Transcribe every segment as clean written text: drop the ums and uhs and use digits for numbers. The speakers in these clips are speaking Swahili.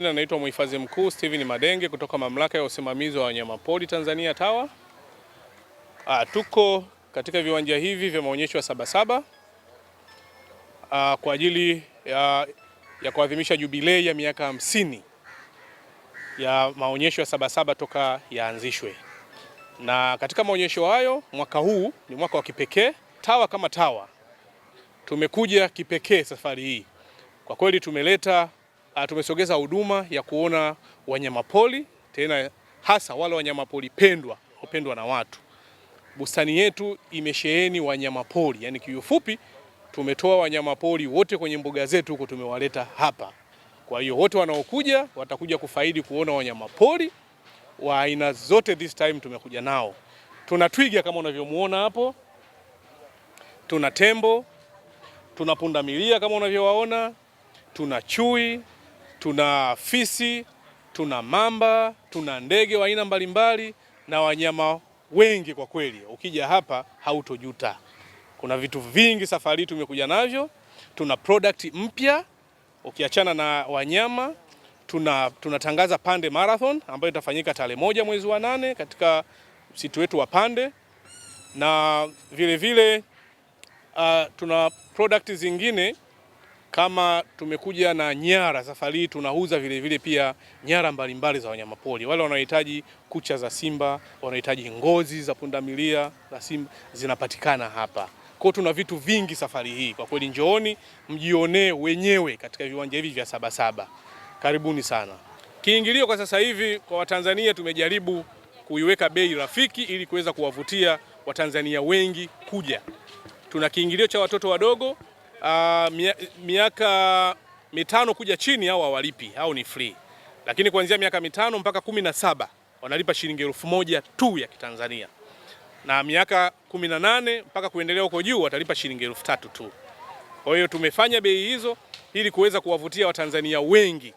Naitwa Mhifadhi Mkuu Steven Madenge kutoka Mamlaka ya Usimamizi wa Wanyamapori Tanzania TAWA. Tuko katika viwanja hivi vya maonyesho ya Sabasaba kwa ajili ya kuadhimisha jubilei ya miaka 50 ya maonyesho ya Sabasaba toka yaanzishwe. Na katika maonyesho hayo mwaka huu ni mwaka wa kipekee. TAWA kama TAWA tumekuja kipekee safari hii. Kwa kweli tumesogeza huduma ya kuona wanyamapori, tena hasa wale wanyamapori pendwa na watu. Bustani yetu imesheheni wanyamapori, yani kiufupi tumetoa wanyamapori wote kwenye mbuga zetu huko tumewaleta hapa. Kwa hiyo wote wanaokuja watakuja kufaidi kuona wanyamapori wa aina zote. This time tumekuja nao. Tuna twiga kama unavyomuona hapo. Tuna tembo, tuna pundamilia kama unavyowaona, tuna chui, tuna fisi, tuna mamba, tuna ndege wa aina mbalimbali na wanyama wengi kwa kweli. Ukija hapa hautojuta. Kuna vitu vingi safari tumekuja navyo. Tuna product mpya ukiachana na wanyama. Tunatangaza Pande Marathon ambayo itafanyika tarehe 1 mwezi wa 8 katika msitu wetu wa Pande, na vile tuna product zingine kama tumekuja na nyara. Safari tunauza vile pia nyara mbalimbali za wanyamapori. Wale wanaohitaji kucha za simba, wanahitaji ngozi za pundamilia na simba, zinapatikana hapa. Kwa tuna vitu vingi safari hii. Kwa kweli njooni mjionee wenyewe katika viwanja hivi vya Sabasaba. Karibuni sana. Kiingilio kwa sasa hivi kwa Watanzania tumejaribu kuiweka bei rafiki ili kuweza kuwavutia Watanzania wengi kuja. Tuna kiingilio cha watoto wadogo miaka 5 kuja chini au hawalipi, au ni free. Lakini kuanzia miaka 5 mpaka 17 wanalipa shilingi 1000 tu ya Kitanzania. Na miaka 18 mpaka kuendelea huko juu watalipa shilingi 3000 tu. Kwa hiyo tumefanya bei hizo ili kuweza kuwavutia Watanzania wengi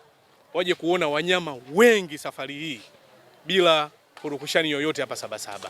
waje kuona wanyama wengi safari hii bila purukushani yoyote hapa Sabasaba.